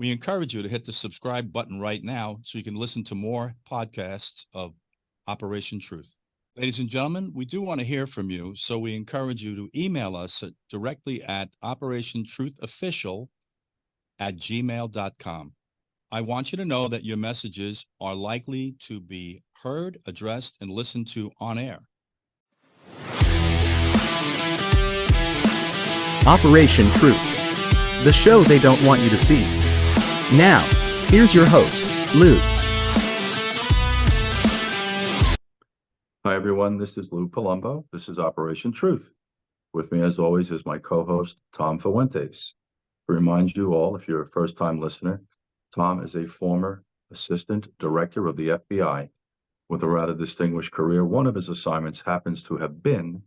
We encourage you to hit the subscribe button right now so you can listen to more podcasts of Operation Truth. Ladies and gentlemen, we do want to hear from you, so we encourage you to email us directly at operationtruthofficial@gmail.com. I want you to know that your messages are likely to be heard, addressed, and listened to on air. Operation Truth, the show they don't want you to see. Now, here's your host, Lou. Hi, everyone. This is Lou Palumbo. This is Operation Truth. With me, as always, is my co-host, Tom Fuentes. To remind you all, if you're a first-time listener, Tom is a former assistant director of the FBI with a rather distinguished career. One of his assignments happens to have been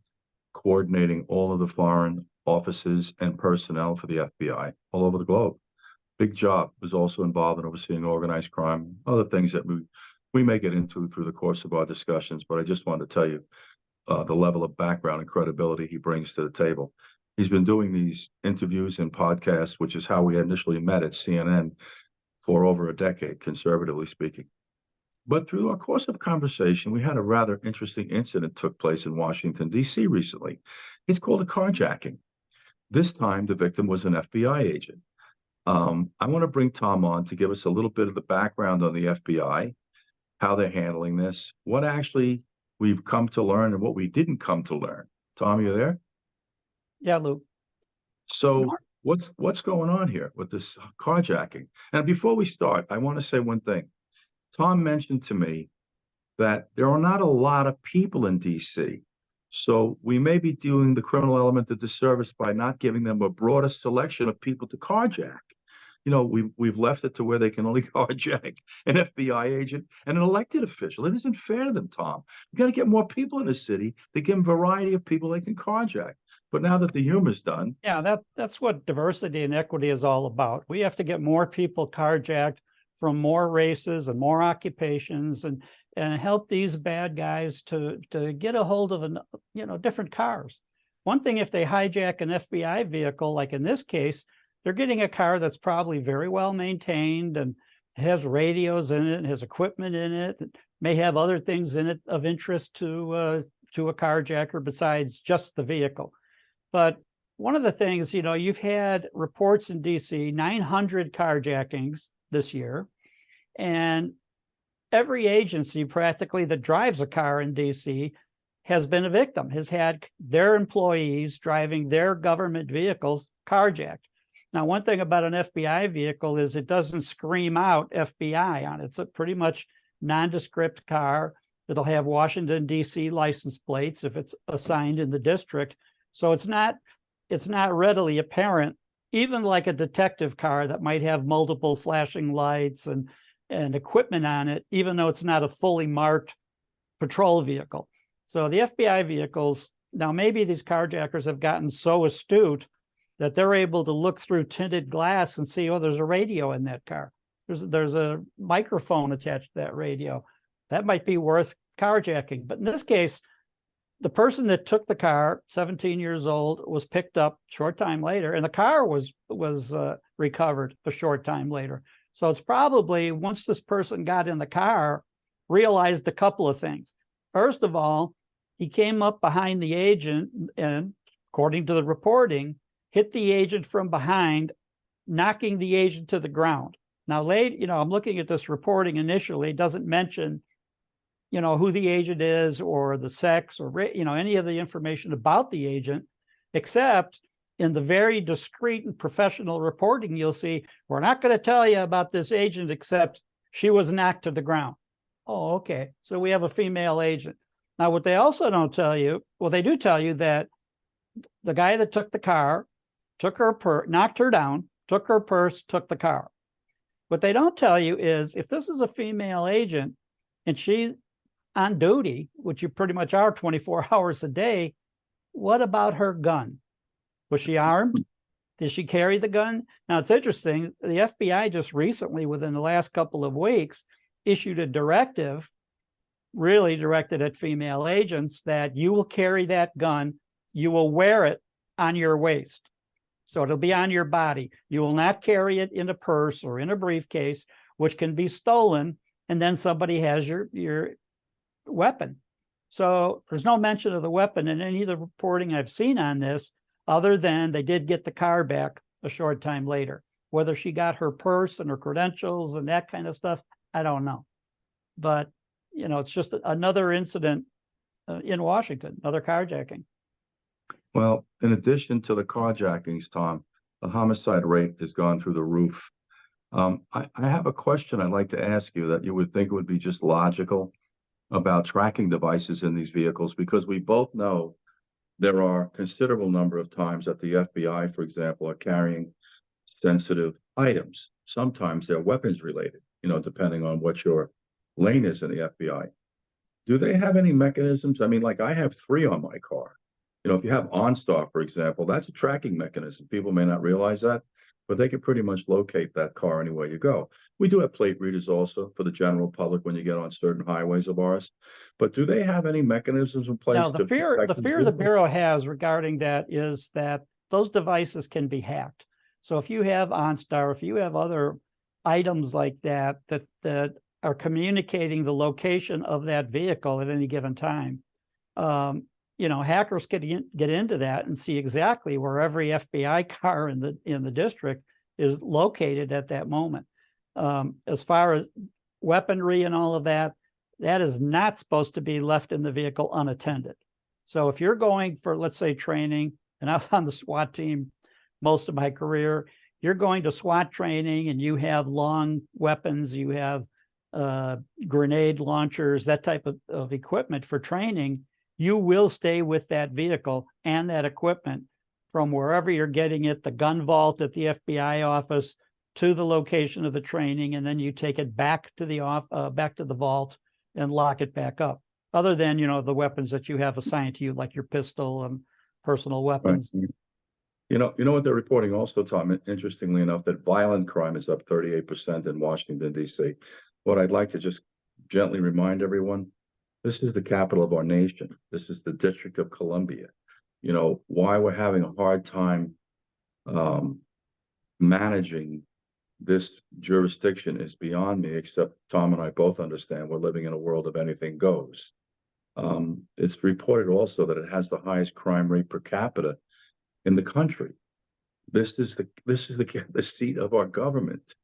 coordinating all of the foreign offices and personnel for the FBI all over the globe. Big job. Was also involved in overseeing organized crime, other things that we may get into through the course of our discussions, but I just wanted to tell you the level of background and credibility he brings to the table. He's been doing these interviews and podcasts, which is how we initially met at CNN, for over a decade, conservatively speaking. But through our course of conversation, we had a rather interesting incident took place in Washington, D.C. recently. It's called a carjacking. This time, the victim was an FBI agent. I want to bring Tom on to give us a little bit of the background on the FBI, how they're handling this, what actually we've come to learn and what we didn't come to learn. Tom, you there? Yeah, Lou. So what's going on here with this carjacking? And before we start, I want to say one thing. Tom mentioned to me that there are not a lot of people in D.C., so we may be doing the criminal element a disservice by not giving them a broader selection of people to carjack. You know, we've left it to where they can only carjack an FBI agent and an elected official. It isn't fair to them, Tom. We've got to get more people in the city to give them a variety of people they can carjack. But now that the humor's done. Yeah, that's what diversity and equity is all about. We have to get more people carjacked from more races and more occupations and help these bad guys to get a hold of different cars. One thing, if they hijack an FBI vehicle, like in this case, they're getting a car that's probably very well maintained and has radios in it, has equipment in it, may have other things in it of interest to a carjacker besides just the vehicle. But one of the things, you've had reports in DC, 900 carjackings this year, and every agency practically that drives a car in DC has been a victim, has had their employees driving their government vehicles carjacked. Now, one thing about an FBI vehicle is it doesn't scream out FBI on it. It's a pretty much nondescript car that'll have Washington, D.C. license plates if it's assigned in the district. So it's not readily apparent, even like a detective car that might have multiple flashing lights and equipment on it, even though it's not a fully marked patrol vehicle. So the FBI vehicles, now maybe these carjackers have gotten so astute that they're able to look through tinted glass and see, oh, there's a radio in that car. There's a microphone attached to that radio. That might be worth carjacking. But in this case, the person that took the car, 17 years old, was picked up a short time later, and the car was recovered a short time later. So it's probably, once this person got in the car, realized a couple of things. First of all, he came up behind the agent and, according to the reporting, hit the agent from behind, knocking the agent to the ground. Now, I'm looking at this reporting initially. It doesn't mention, who the agent is or the sex or, any of the information about the agent, except in the very discreet and professional reporting, you'll see, we're not going to tell you about this agent except she was knocked to the ground. Oh, okay. So we have a female agent. Now, what they also don't tell you, well, they do tell you that the guy that took the car took her purse, knocked her down, took her purse, took the car. What they don't tell you is if this is a female agent and she's on duty, which you pretty much are 24 hours a day, what about her gun? Was she armed? Did she carry the gun? Now, it's interesting. The FBI just recently, within the last couple of weeks, issued a directive, really directed at female agents, that you will carry that gun, you will wear it on your waist. So it'll be on your body. You will not carry it in a purse or in a briefcase, which can be stolen, and then somebody has your weapon. So there's no mention of the weapon in any of the reporting I've seen on this, other than they did get the car back a short time later. Whether she got her purse and her credentials and that kind of stuff, I don't know. But, it's just another incident in Washington, another carjacking. Well, in addition to the carjackings, Tom, the homicide rate has gone through the roof. I have a question I'd like to ask you that you would think would be just logical about tracking devices in these vehicles, because we both know there are considerable number of times that the FBI, for example, are carrying sensitive items. Sometimes they're weapons related, depending on what your lane is in the FBI. Do they have any mechanisms? I mean, like I have 3 on my car. If you have OnStar, for example, that's a tracking mechanism. People may not realize that, but they can pretty much locate that car anywhere you go. We do have plate readers also for the general public when you get on certain highways of ours. But do they have any mechanisms in place? Now, the fear the Bureau has regarding that is that those devices can be hacked. So if you have OnStar, if you have other items like that are communicating the location of that vehicle at any given time, hackers can get into that and see exactly where every FBI car in the district is located at that moment. As far as weaponry and all of that, that is not supposed to be left in the vehicle unattended. So if you're going for, let's say, training, and I was on the SWAT team most of my career, you're going to SWAT training and you have long weapons, you have grenade launchers, that type of equipment for training, you will stay with that vehicle and that equipment from wherever you're getting it, the gun vault at the FBI office, to the location of the training, and then you take it back to the vault and lock it back up. Other than, the weapons that you have assigned to you, like your pistol and personal weapons. Right. You know what they're reporting also, Tom, interestingly enough, that violent crime is up 38% in Washington, D.C. What I'd like to just gently remind everyone, this is the capital of our nation. This is the District of Columbia. Why we're having a hard time managing this jurisdiction is beyond me, except Tom and I both understand we're living in a world of anything goes. It's reported also that it has the highest crime rate per capita in the country. This is the seat of our government.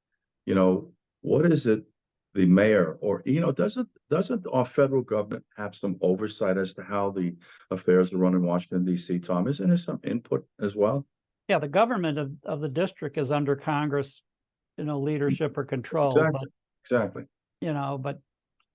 What is it? The mayor, or doesn't our federal government have some oversight as to how the affairs are run in Washington, D.C., Tom? Isn't there some input as well? Yeah, the government of the district is under Congress, leadership or control. Exactly. But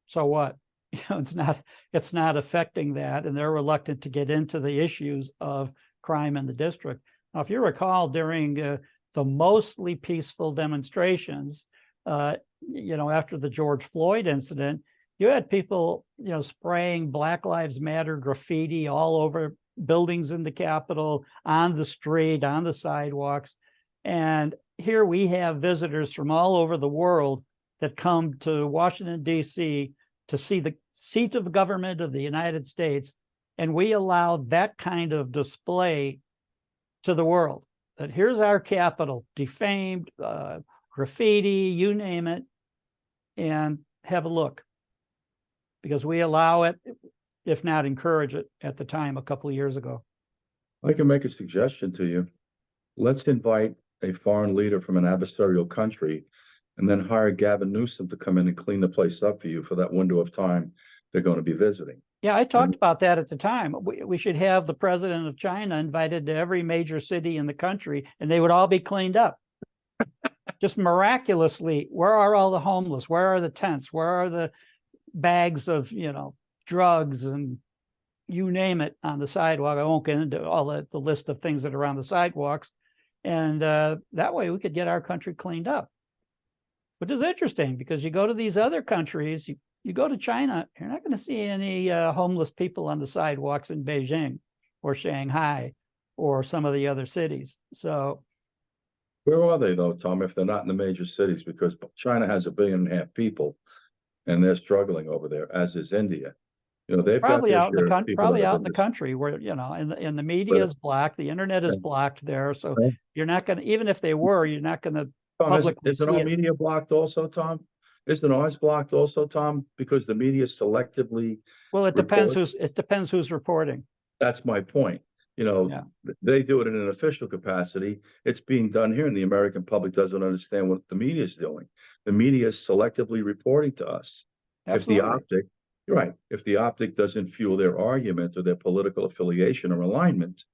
so what? It's not affecting that, and they're reluctant to get into the issues of crime in the district. Now, if you recall, during the mostly peaceful demonstrations, after the George Floyd incident, you had people, spraying Black Lives Matter graffiti all over buildings in the Capitol, on the street, on the sidewalks. And here we have visitors from all over the world that come to Washington, D.C. to see the seat of government of the United States. And we allow that kind of display to the world, that here's our Capitol, defamed, graffiti, you name it, and have a look. Because we allow it, if not encourage it, at the time a couple of years ago. I can make a suggestion to you. Let's invite a foreign leader from an adversarial country and then hire Gavin Newsom to come in and clean the place up for you for that window of time they're going to be visiting. Yeah, I talked about that at the time. We should have the president of China invited to every major city in the country, and they would all be cleaned up. Just miraculously, where are all the homeless? Where are the tents? Where are the bags of, drugs and you name it on the sidewalk? I won't get into all the list of things that are on the sidewalks. And that way we could get our country cleaned up. Which is interesting, because you go to these other countries, you go to China, you're not going to see any homeless people on the sidewalks in Beijing or Shanghai or some of the other cities. So where are they, though, Tom, if they're not in the major cities? Because China has 1.5 billion people, and they're struggling over there, as is India. You know, they've got Probably their out in the share of people probably that out have in the been country where, and the media is blocked, the internet is blocked there. So Yeah. you're not going to, even if they were, you're not going to Tom, publicly isn't see our it. media blocked also, Tom? Isn't ours blocked also, Tom? Because the media selectively Well, it depends reports? who's reporting. That's my point. You know, Yeah. they do it in an official capacity. It's being done here, and the American public doesn't understand what the media is doing. The media is selectively reporting to us. If the Absolutely. optic, you're right, if the optic doesn't fuel their argument or their political affiliation or alignment,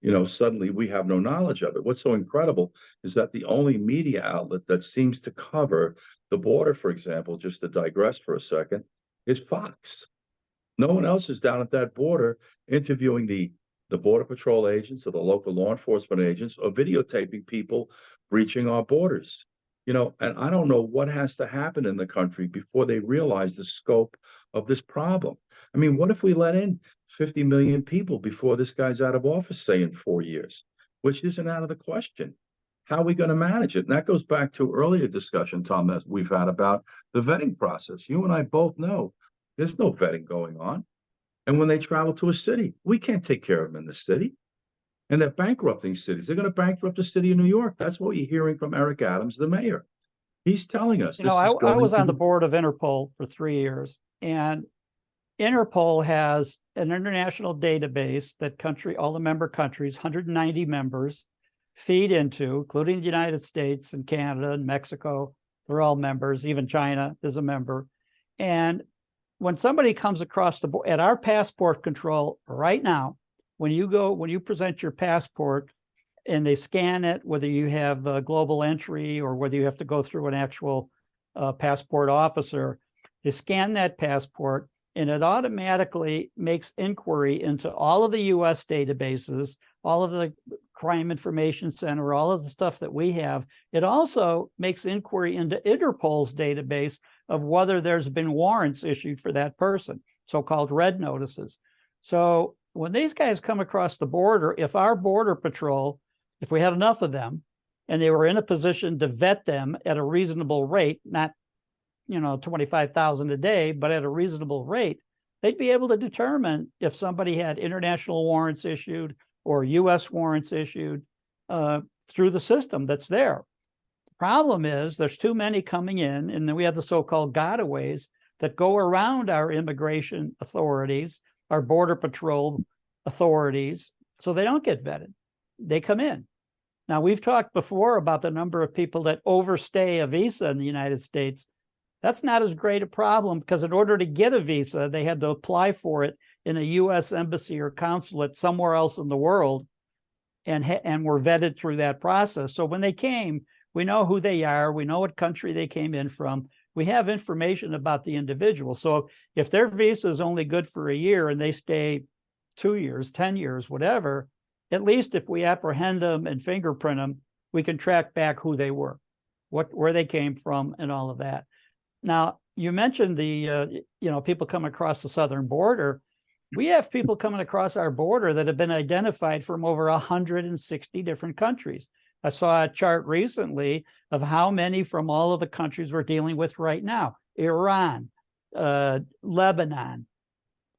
you know, suddenly we have no knowledge of it. What's so incredible is that the only media outlet that seems to cover the border, for example, just to digress for a second, is Fox. No one else is down at that border interviewing the border patrol agents or the local law enforcement agents or videotaping people breaching our borders. You know, and I don't know what has to happen in the country before they realize the scope of this problem. I mean, what if we let in 50 million people before this guy's out of office, say in 4 years, which isn't out of the question? How are we going to manage it? And that goes back to earlier discussion, Tom, that we've had about the vetting process. You and I both know there's no vetting going on. And when they travel to a city, we can't take care of them in the city. And they're bankrupting cities. They're going to bankrupt the city of New York. That's what you're hearing from Eric Adams, the mayor. He's telling us this is I going was to on the be. board of Interpol for 3 years, and Interpol has an international database that all the member countries, 190 members, feed into, including the United States and Canada and Mexico. They're all members. Even China is a member. And when somebody comes across the board at our passport control right now, when you present your passport and they scan it, whether you have a global entry or whether you have to go through an actual passport officer, they scan that passport and it automatically makes inquiry into all of the US databases, all of the Crime Information Center, all of the stuff that we have. It also makes inquiry into Interpol's database of whether there's been warrants issued for that person, so-called red notices. So when these guys come across the border, if our border patrol, if we had enough of them and they were in a position to vet them at a reasonable rate, not 25,000 a day, but at a reasonable rate, they'd be able to determine if somebody had international warrants issued or US warrants issued through the system that's there. The problem is there's too many coming in, and then we have the so-called gotaways that go around our immigration authorities, our border patrol authorities, so they don't get vetted. They come in. Now, we've talked before about the number of people that overstay a visa in the United States. That's not as great a problem because in order to get a visa, they had to apply for it in a U.S. embassy or consulate somewhere else in the world and were vetted through that process. So when they came, we know who they are. We know what country they came in from. We have information about the individual. So if their visa is only good for a year and they stay 2 years, 10 years, whatever, at least if we apprehend them and fingerprint them, we can track back who they were, where they came from and all of that. Now, you mentioned the, people come across the southern border. We have people coming across our border that have been identified from over 160 different countries. I saw a chart recently of how many from all of the countries we're dealing with right now. Iran, Lebanon,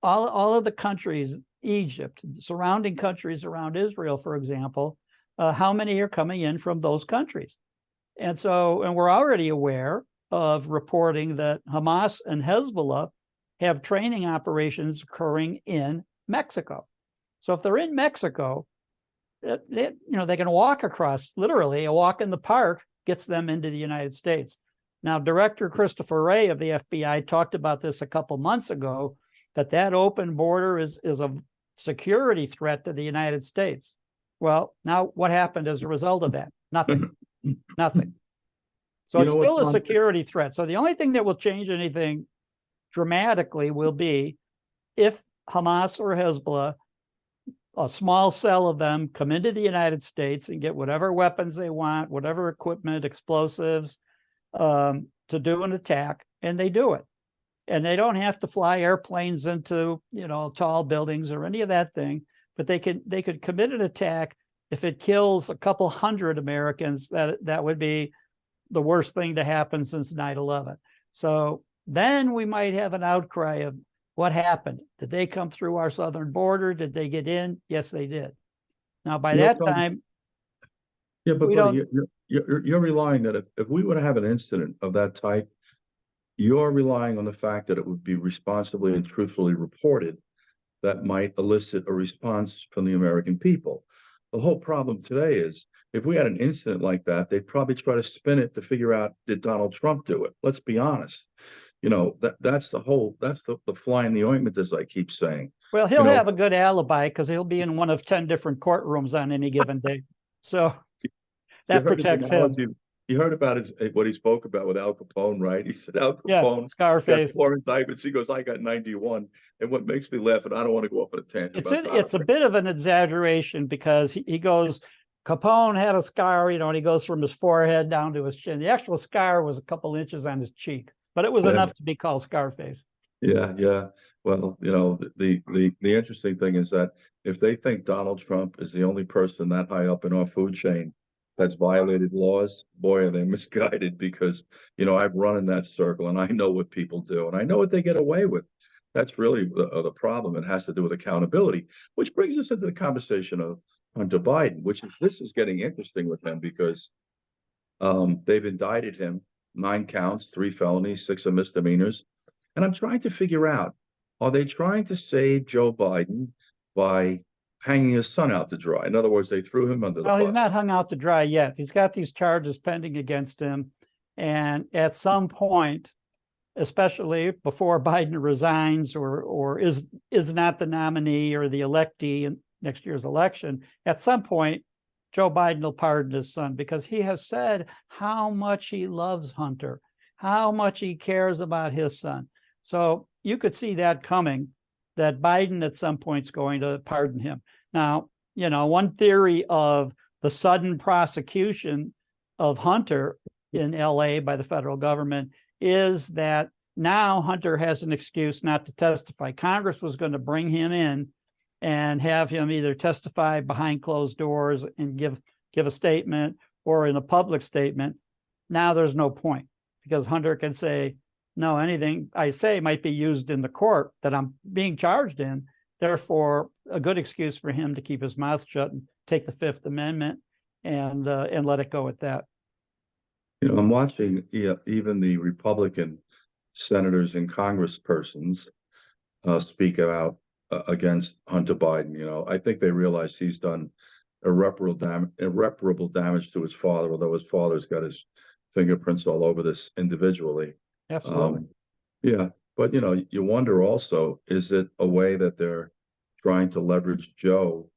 all of the countries, Egypt, surrounding countries around Israel, for example, how many are coming in from those countries? And we're already aware of reporting that Hamas and Hezbollah have training operations occurring in Mexico. So if they're in Mexico, they can walk across, literally a walk in the park gets them into the United States. Now, Director Christopher Wray of the FBI talked about this a couple months ago, that open border is a security threat to the United States. Well, now what happened as a result of that? Nothing. Nothing. So it's still a security threat. So the only thing that will change anything dramatically will be if Hamas or Hezbollah, a small cell of them, come into the United States and get whatever weapons they want, whatever equipment, explosives, to do an attack, and they do it. And they don't have to fly airplanes into, tall buildings or any of that thing, but they could commit an attack. If it kills a couple hundred Americans, that would be the worst thing to happen since 9/11. So then we might have an outcry of What happened? Did they come through our southern border? Did they get in? Yes, they did. Now, by You know, that Tom, time, yeah, but we buddy, don't. you're relying that if we were to have an incident of that type, you're relying on the fact that it would be responsibly and truthfully reported that might elicit a response from the American people. The whole problem today is if we had an incident like that, they'd probably try to spin it to figure out, did Donald Trump do it? Let's be honest. You know, that's the fly in the ointment, as I keep saying. Well, You he'll know, have a good alibi because he'll be in one of 10 different courtrooms on any given day. So you that heard his protects him. analogy. You heard about what he spoke about with Al Capone, right? He said Al Yeah, Capone got Scarface. 4 indictments. He goes, I got 91. And what makes me laugh, and I don't want to go off on a tangent about It's a bit of an exaggeration because he goes, Capone had a scar, and he goes from his forehead down to his chin. The actual scar was a couple inches on his cheek, but it was Yeah. enough to be called Scarface. Yeah, yeah. Well, you know, the interesting thing is that if they think Donald Trump is the only person that high up in our food chain that's violated laws, boy, are they misguided because, you know, I've run in that circle and I know what people do and I know what they get away with. That's really the problem. It has to do with accountability, which brings us into the conversation of Hunter Biden, this is getting interesting with him because they've indicted him 9 counts, 3 felonies, 6 are misdemeanors. And I'm trying to figure out, are they trying to save Joe Biden by hanging his son out to dry? In other words, they threw him under the Well, bus. he's not hung out to dry yet. He's got these charges pending against him. And at some point, especially before Biden resigns or is not the nominee or the electee in next year's election, at some point, Joe Biden will pardon his son because he has said how much he loves Hunter, how much he cares about his son. So you could see that coming, that Biden at some point is going to pardon him. Now, you know, one theory of the sudden prosecution of Hunter in LA by the federal government is that now Hunter has an excuse not to testify. Congress was going to bring him in and have him either testify behind closed doors and give a statement or in a public statement. Now there's no point because Hunter can say, no, anything I say might be used in the court that I'm being charged in. Therefore, a good excuse for him to keep his mouth shut and take the Fifth Amendment and let it go at that. You know, I'm watching even the Republican senators and congresspersons speak out against Hunter Biden. You know, I think they realize he's done irreparable damage to his father, although his father's got his fingerprints all over this individually. Absolutely. Yeah, but you know, you wonder also, is it a way that they're trying to leverage Joe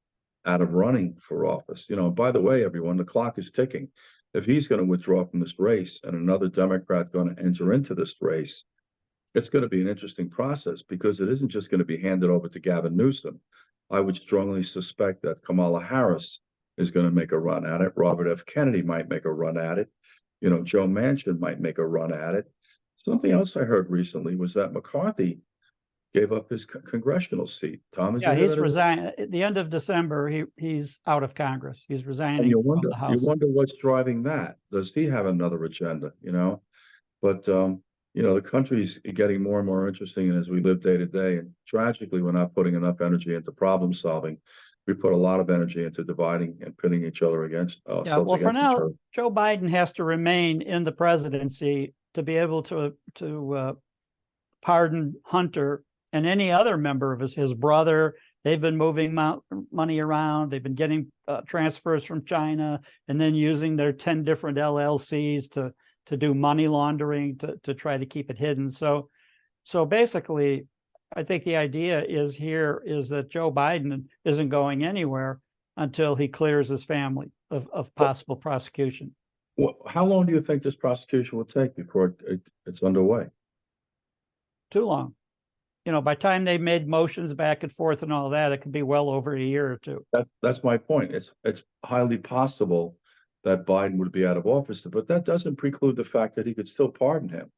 out of running for office? You know, by the way, everyone, the clock is ticking. If he's going to withdraw from this race and another Democrat going to enter into this race, it's going to be an interesting process because it isn't just going to be handed over to Gavin Newsom. I would strongly suspect that Kamala Harris is going to make a run at it. Robert F. Kennedy might make a run at it. You know, Joe Manchin might make a run at it. Something else I heard recently was that McCarthy gave up his congressional seat. Tom, yeah, he's resigned at the end of December. He's out of Congress. He's resigning and you from the House. You wonder what's driving that. Does he have another agenda? You know, but you know, the country's getting more and more interesting as we live day to day. And tragically, we're not putting enough energy into problem solving. We put a lot of energy into dividing and pitting each other against ourselves. Well, for now, Joe Biden has to remain in the presidency to be able to pardon Hunter and any other member of his brother. They've been moving money around. They've been getting transfers from China and then using their 10 different LLCs to do money laundering to try to keep it hidden. So basically, I think the idea is that Joe Biden isn't going anywhere until he clears his family of possible prosecution. Well, how long do you think this prosecution will take before it's underway? Too long. You know, by the time they've made motions back and forth and all that, it could be well over a year or two. That's my point. It's highly possible that Biden would be out of office, but that doesn't preclude the fact that he could still pardon him.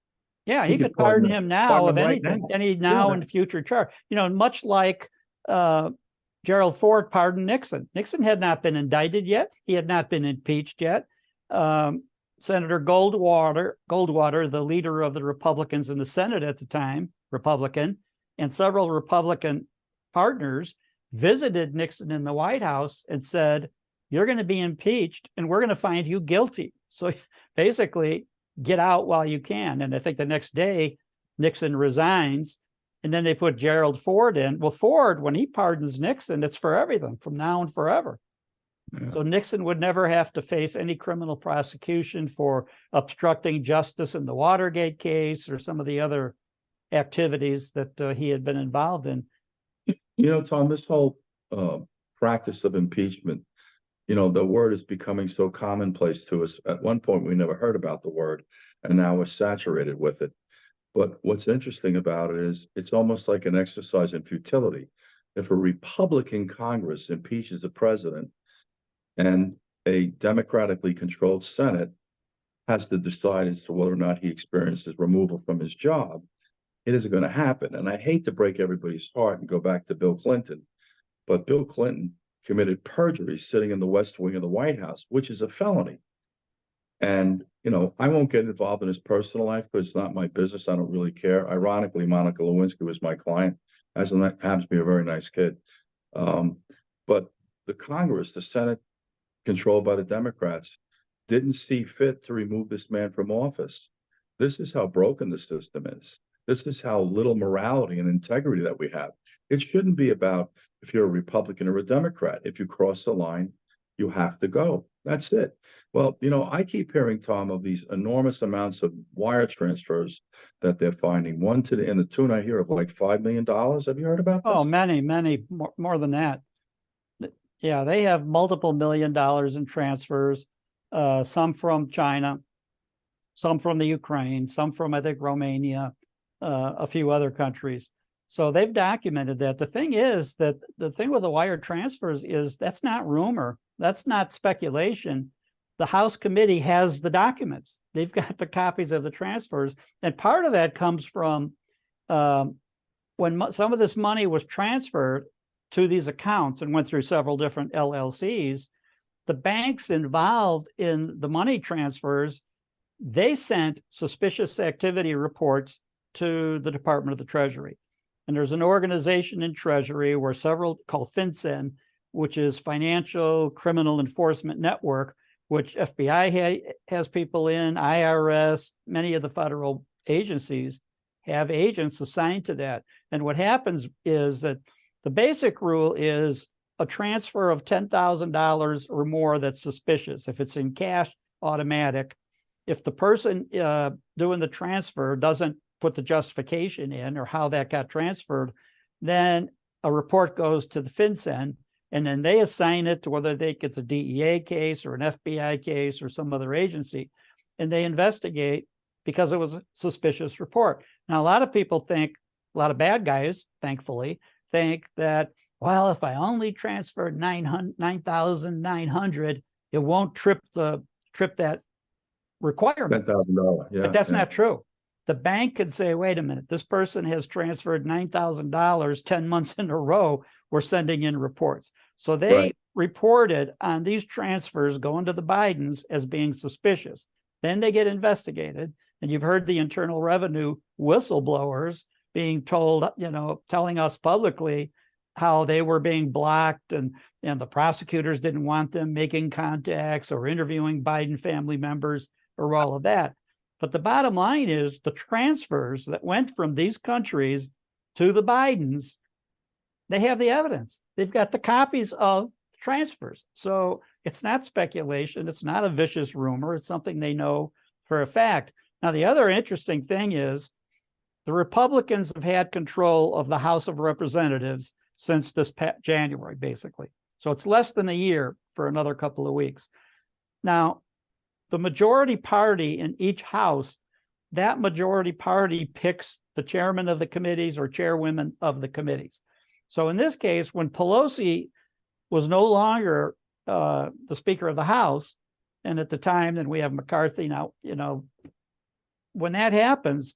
Yeah, he could pardon him now of anything, any now and future charge. You know, much like Gerald Ford pardoned Nixon. Nixon had not been indicted yet. He had not been impeached yet. Senator Goldwater, the leader of the Republicans in the Senate at the time, Republican, and several Republican partners visited Nixon in the White House and said, you're going to be impeached and we're going to find you guilty. So basically, get out while you can. And I think the next day, Nixon resigns, and then they put Gerald Ford in. Well, Ford, when he pardons Nixon, it's for everything from now and forever. Yeah. So Nixon would never have to face any criminal prosecution for obstructing justice in the Watergate case or some of the other activities that he had been involved in. You know, Tom, this whole practice of impeachment, you know, the word is becoming so commonplace to us. At one point, we never heard about the word, and now we're saturated with it. But what's interesting about it is it's almost like an exercise in futility. If a Republican Congress impeaches a president and a democratically controlled Senate has to decide as to whether or not he experiences removal from his job, it isn't going to happen. And I hate to break everybody's heart and go back to Bill Clinton, but Bill Clinton committed perjury sitting in the West Wing of the White House, which is a felony. And, you know, I won't get involved in his personal life because it's not my business. I don't really care. Ironically, Monica Lewinsky was my client, as happens to be a very nice kid. But the Congress, the Senate, controlled by the Democrats, didn't see fit to remove this man from office. This is how broken the system is. This is how little morality and integrity that we have. It shouldn't be about if you're a Republican or a Democrat. If you cross the line, you have to go. That's it. Well, you know, I keep hearing, Tom, of these enormous amounts of wire transfers that they're finding. One to in the tune I hear of like $5 million. Have you heard about this? Oh, many more than that. Yeah, they have multiple $1 million in transfers, some from China, some from the Ukraine, some from, I think, Romania, a few other countries. So they've documented that. The thing is that the thing with the wire transfers is that's not rumor. That's not speculation. The House committee has the documents. They've got the copies of the transfers. And part of that comes from when some of this money was transferred to these accounts and went through several different LLCs, the banks involved in the money transfers, they sent suspicious activity reports to the Department of the Treasury. And there's an organization in Treasury where several called FinCEN, which is Financial Criminal Enforcement Network, which FBI has people in, IRS, many of the federal agencies have agents assigned to that. And what happens is that the basic rule is a transfer of $10,000 or more that's suspicious. If it's in cash, automatic. If the person doing the transfer doesn't put the justification in or how that got transferred, then a report goes to the FinCEN, and then they assign it to whether it's a DEA case or an FBI case or some other agency, and they investigate because it was a suspicious report. Now, a lot of people think, a lot of bad guys, thankfully, think that, well, if I only transferred 9,900, it won't trip that requirement. $10,000. Yeah, but that's not true. The bank could say, wait a minute, this person has transferred $9,000 10 months in a row. We're sending in reports. So they reported on these transfers going to the Bidens as being suspicious. Then they get investigated. And you've heard the Internal Revenue whistleblowers being told, telling us publicly how they were being blocked and the prosecutors didn't want them making contacts or interviewing Biden family members or all of that. But the bottom line is the transfers that went from these countries to the Bidens, they have the evidence. They've got the copies of transfers. So it's not speculation. It's not a vicious rumor. It's something they know for a fact. Now, the other interesting thing is the Republicans have had control of the House of Representatives since this January, basically. So it's less than a year for another couple of weeks. Now, the majority party in each house, that majority party picks the chairman of the committees or chairwomen of the committees. So in this case, when Pelosi was no longer the Speaker of the House, and at the time, then we have McCarthy now, when that happens,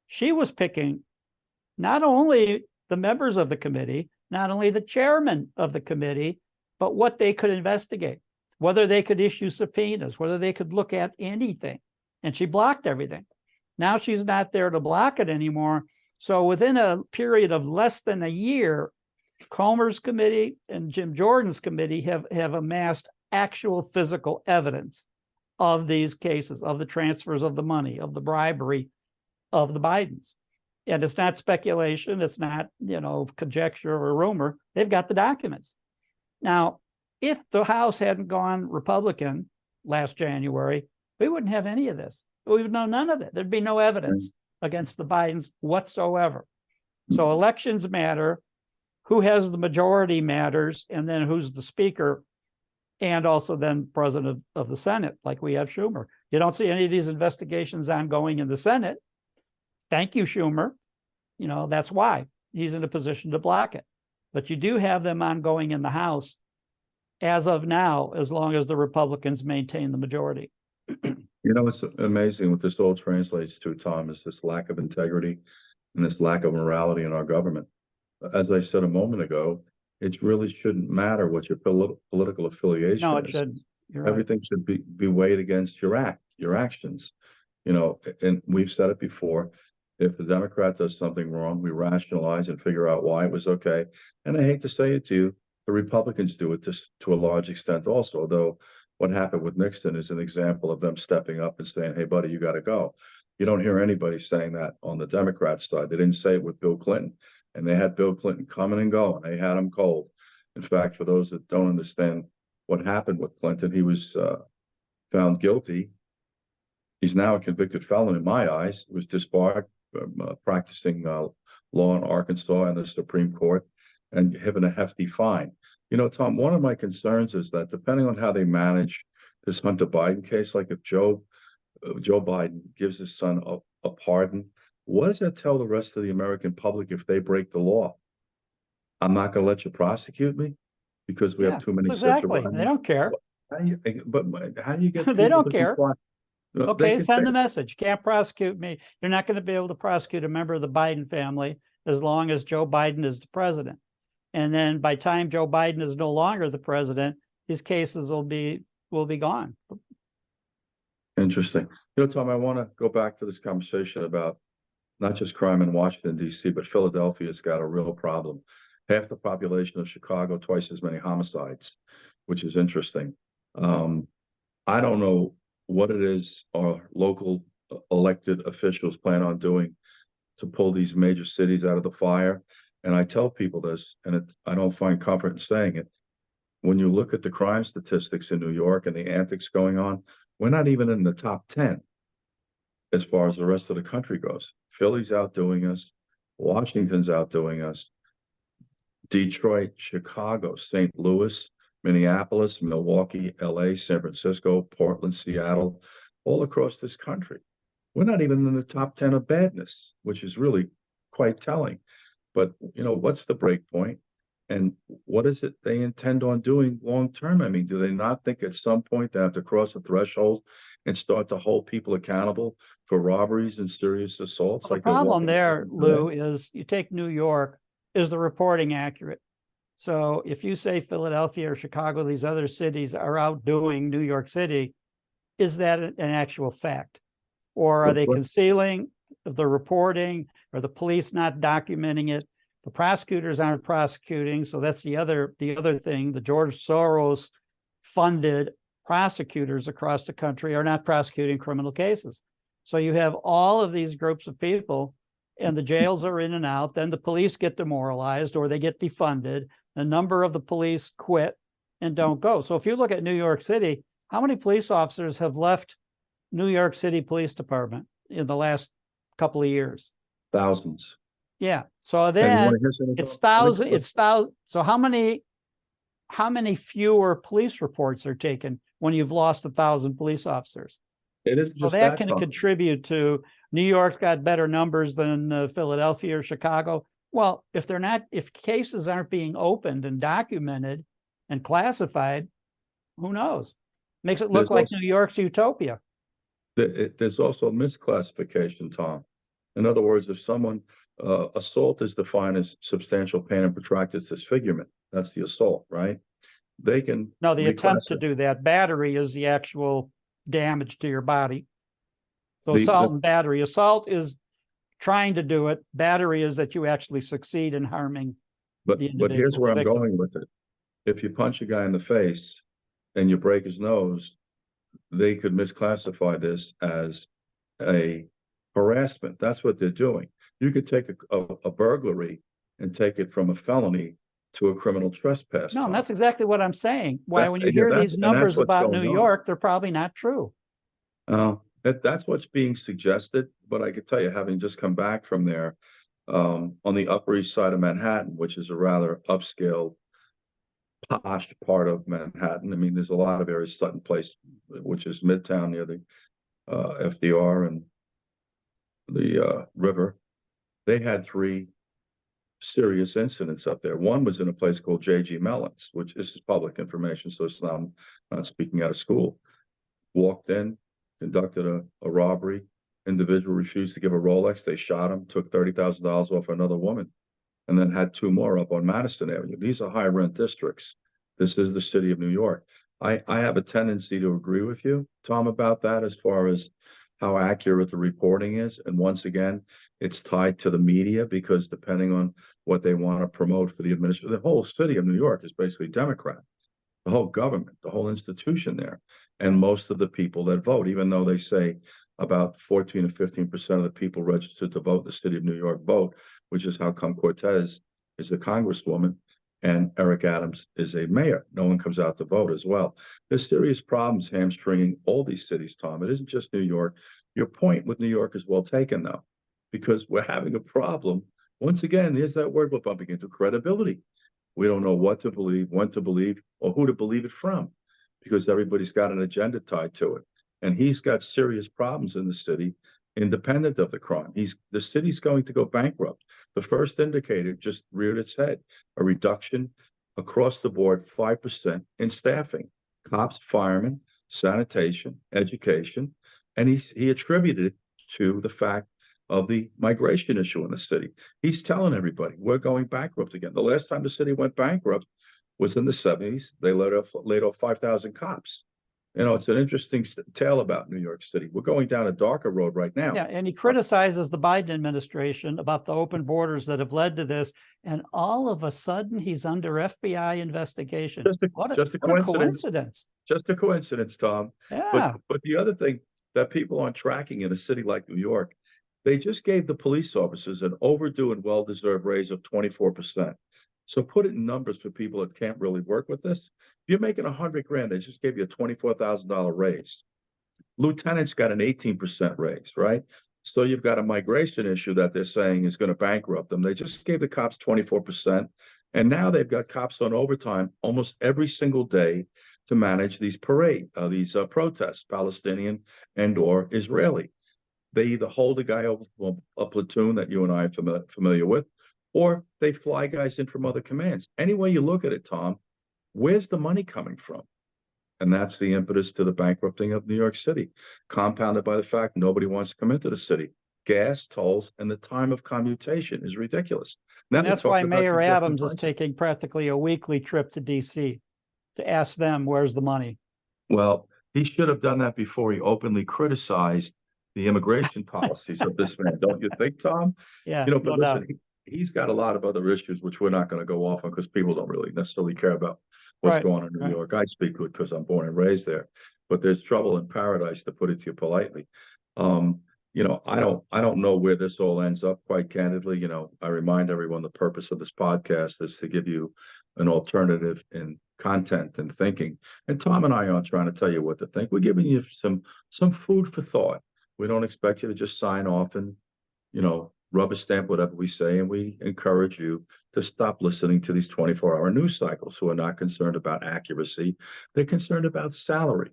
she was picking not only the members of the committee, not only the chairman of the committee, but what they could investigate, whether they could issue subpoenas, whether they could look at anything. And she blocked everything. Now she's not there to block it anymore. So within a period of less than a year, Comer's committee and Jim Jordan's committee have amassed actual physical evidence of these cases, of the transfers of the money, of the bribery of the Bidens. And it's not speculation. It's not, conjecture or rumor. They've got the documents. Now, if the House hadn't gone Republican last January, we wouldn't have any of this. We would know none of it. There'd be no evidence against the Bidens whatsoever. So elections matter. Who has the majority matters, and then who's the speaker, and also then president of the Senate, like we have Schumer. You don't see any of these investigations ongoing in the Senate. Thank you, Schumer. That's why he's in a position to block it. But you do have them ongoing in the House as of now, as long as the Republicans maintain the majority. It's amazing what this all translates to, Tom, is this lack of integrity and this lack of morality in our government. As I said a moment ago, it really shouldn't matter what your political affiliation No, it is. shouldn't. You're right. Everything should be weighed against your actions. And we've said it before. If the Democrat does something wrong, we rationalize and figure out why it was okay. And I hate to say it to you, the Republicans do it to a large extent also, although what happened with Nixon is an example of them stepping up and saying, hey, buddy, you got to go. You don't hear anybody saying that on the Democrat side. They didn't say it with Bill Clinton. And they had Bill Clinton coming and going. They had him cold. In fact, for those that don't understand what happened with Clinton, he was found guilty. He's now a convicted felon in my eyes. He was disbarred from practicing law in Arkansas and the Supreme Court and given a hefty fine. Tom, one of my concerns is that depending on how they manage this Hunter Biden case, like if Joe Biden gives his son a pardon, what does that tell the rest of the American public if they break the law? I'm not going to let you prosecute me because we have too many. Exactly. They don't care. How do you get? They don't care. No, Okay, send the message. Can't prosecute me. You're not going to be able to prosecute a member of the Biden family as long as Joe Biden is the president. And then by the time Joe Biden is no longer the president, his cases will be gone. Interesting. Tom, I want to go back to this conversation about not just crime in Washington, D.C., but Philadelphia's got a real problem. Half the population of Chicago, twice as many homicides, which is interesting. I don't know what it is our local elected officials plan on doing to pull these major cities out of the fire. And I tell people this, and I don't find comfort in saying it. When you look at the crime statistics in New York and the antics going on, we're not even in the top 10 as far as the rest of the country goes. Philly's outdoing us. Washington's outdoing us. Detroit, Chicago, St. Louis, Minneapolis, Milwaukee, LA, San Francisco, Portland, Seattle, all across this country. We're not even in the top 10 of badness, which is really quite telling. But, what's the break point? And what is it they intend on doing long term? I mean, do they not think at some point they have to cross a threshold and start to hold people accountable for robberies and serious assaults? Well, the problem there, Lou, is you take New York, is the reporting accurate? So if you say Philadelphia or Chicago, these other cities are outdoing New York City, is that an actual fact? Or are they concealing the reporting? Or the police not documenting it? The prosecutors aren't prosecuting. So that's the other thing. The George Soros funded prosecutors across the country are not prosecuting criminal cases. So you have all of these groups of people and the jails are in and out. Then the police get demoralized or they get defunded. A number of the police quit and don't go. So if you look at New York City, how many police officers have left New York City Police Department in the last couple of years? Thousands. Yeah. So then it's thousands. So how many fewer police reports are taken when you've lost 1,000 police officers? It is just so that can contribute to New York's got better numbers than Philadelphia or Chicago. Well, if cases aren't being opened and documented and classified, who knows? Makes it look like New York's utopia. There's also a misclassification, Tom. In other words, if someone assault is defined as substantial pain and protracted disfigurement, that's the assault, right? They can the attempt to do that. Battery is the actual damage to your body. So assault and battery. Assault is trying to do it. Battery is that you actually succeed in harming But the here's individual, where the I'm victim. going with it. If you punch a guy in the face and you break his nose, they could misclassify this as a harassment. That's what they're doing. You could take a burglary and take it from a felony to a criminal trespass. No, Tom. and that's exactly what I'm saying. Why, when you Yeah, hear that's these numbers what's about going New on. York, they're probably not true. That's what's being suggested, but I could tell you, having just come back from there, on the Upper East Side of Manhattan, which is a rather upscale, posh part of Manhattan. I mean, there's a lot of areas, Sutton Place, which is Midtown near the FDR and the river. They had 3 serious incidents up there. One was in a place called J.G. Mellon's, which is public information, so it's not speaking out of school. Walked in, conducted a robbery. Individual refused to give a Rolex. They shot him, took $30,000 off another woman, and then had 2 more up on Madison Avenue. These are high rent districts. This is the city of New York. I have a tendency to agree with you, Tom, about that as far as how accurate the reporting is. And once again, it's tied to the media because depending on what they want to promote for the administration, the whole city of New York is basically Democrat. The whole government, the whole institution there, and most of the people that vote, even though they say about 14 to 15% of the people registered to vote in the city of New York vote, which is how come Cortez is a congresswoman and Eric Adams is a mayor. No one comes out to vote as well. There's serious problems hamstringing all these cities, Tom. It isn't just New York. Your point with New York is well taken, though, because we're having a problem. Once again, there's that word we're bumping into, credibility. We don't know what to believe, when to believe, or who to believe it from, because everybody's got an agenda tied to it. And he's got serious problems in the city, independent of the crime. The city's going to go bankrupt. The first indicator just reared its head, a reduction across the board, 5% in staffing, cops, firemen, sanitation, education. And he attributed it to the fact of the migration issue in the city. He's telling everybody we're going bankrupt again. The last time the city went bankrupt was in the 70s. They laid off 5,000 cops. You know, it's an interesting tale about New York City. We're going down a darker road right now. Yeah, and he criticizes the Biden administration about the open borders that have led to this, and all of a sudden he's under FBI investigation. Just a coincidence. Just a coincidence, Tom. Yeah. But the other thing that people aren't tracking in a city like New York, they just gave the police officers an overdue and well-deserved raise of 24%. So put it in numbers for people that can't really work with this. If you're making $100,000, they just gave you a $24,000 raise. Lieutenants got an 18% raise, right? So you've got a migration issue that they're saying is going to bankrupt them. They just gave the cops 24%. And now they've got cops on overtime almost every single day to manage these protests, Palestinian and or Israeli. They either hold a guy over from a platoon that you and I are familiar with, or they fly guys in from other commands. Any way you look at it, Tom, where's the money coming from? And that's the impetus to the bankrupting of New York City, compounded by the fact nobody wants to come into the city. Gas, tolls, and the time of commutation is ridiculous. And that's why Mayor Adams is taking practically a weekly trip to D.C. to ask them, where's the money? Well, he should have done that before he openly criticized the immigration policies of this man, don't you think, Tom? Yeah, but no listen, he's got a lot of other issues which we're not going to go off on because people don't really necessarily care about what's going on in New York. I speak to it because I'm born and raised there, but there's trouble in paradise, to put it to you politely. I don't know where this all ends up, quite candidly. I remind everyone the purpose of this podcast is to give you an alternative in content and thinking. And Tom and I aren't trying to tell you what to think. We're giving you some food for thought. We don't expect you to just sign off and, rubber stamp whatever we say. And we encourage you to stop listening to these 24-hour news cycles who are not concerned about accuracy. They're concerned about salary,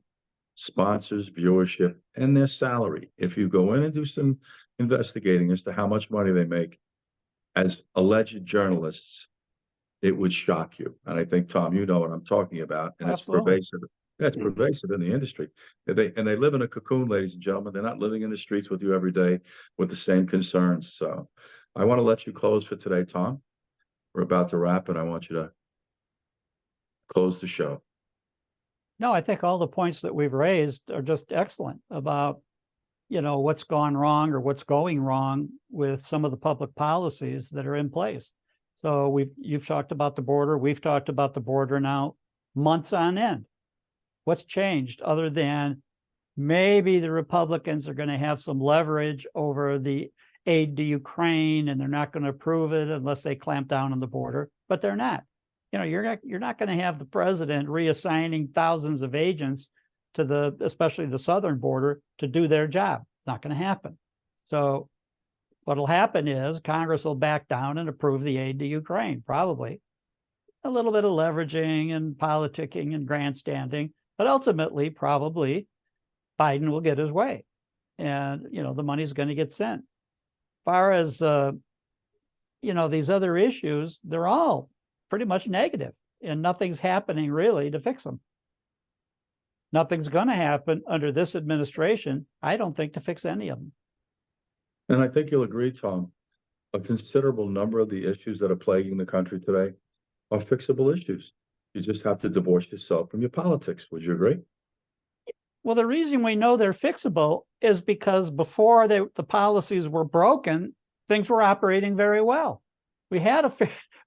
sponsors, viewership, and their salary. If you go in and do some investigating as to how much money they make as alleged journalists, it would shock you. And I think, Tom, you know what I'm talking about. And Absolutely. It's pervasive. It's pervasive in the industry. They live in a cocoon, ladies and gentlemen. They're not living in the streets with you every day with the same concerns. So I want to let you close for today, Tom. We're about to wrap, and I want you to close the show. No, I think all the points that we've raised are just excellent about what's gone wrong or what's going wrong with some of the public policies that are in place. So you've talked about the border. We've talked about the border now months on end. What's changed other than maybe the Republicans are going to have some leverage over the aid to Ukraine, and they're not going to approve it unless they clamp down on the border, but they're not. You're not going to have the president reassigning thousands of agents to especially the southern border to do their job. It's not going to happen. So what'll happen is Congress will back down and approve the aid to Ukraine, probably. A little bit of leveraging and politicking and grandstanding, but ultimately, probably Biden will get his way, and the money's going to get sent. As far as these other issues, they're all pretty much negative, and nothing's happening really to fix them. Nothing's going to happen under this administration, I don't think, to fix any of them. And I think you'll agree, Tom, a considerable number of the issues that are plaguing the country today are fixable issues. You just have to divorce yourself from your politics. Would you agree? Well, the reason we know they're fixable is because before the policies were broken, things were operating very well. We had a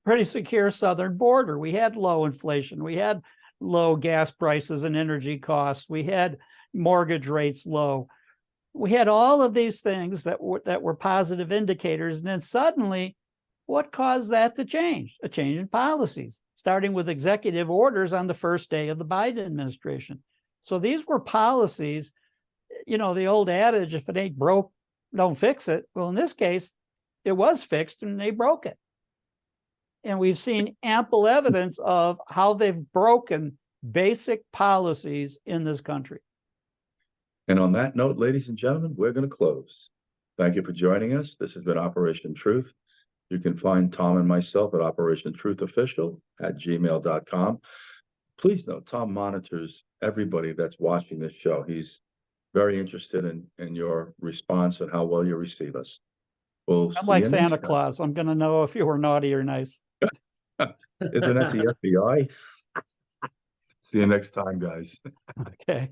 pretty secure southern border. We had low inflation. We had low gas prices and energy costs. We had mortgage rates low. We had all of these things that were positive indicators. And then suddenly, what caused that to change? A change in policies, starting with executive orders on the first day of the Biden administration. So these were policies, the old adage, if it ain't broke, don't fix it. Well, in this case, it was fixed and they broke it. And we've seen ample evidence of how they've broken basic policies in this country. And on that note, ladies and gentlemen, we're going to close. Thank you for joining us. This has been Operation Truth. You can find Tom and myself at operationtruthofficial@gmail.com. Please note, Tom monitors everybody that's watching this show. He's very interested in your response and how well you receive us. I'm like Santa Claus. I'm going to know if you were naughty or nice. Isn't that the FBI? See you next time, guys. Okay.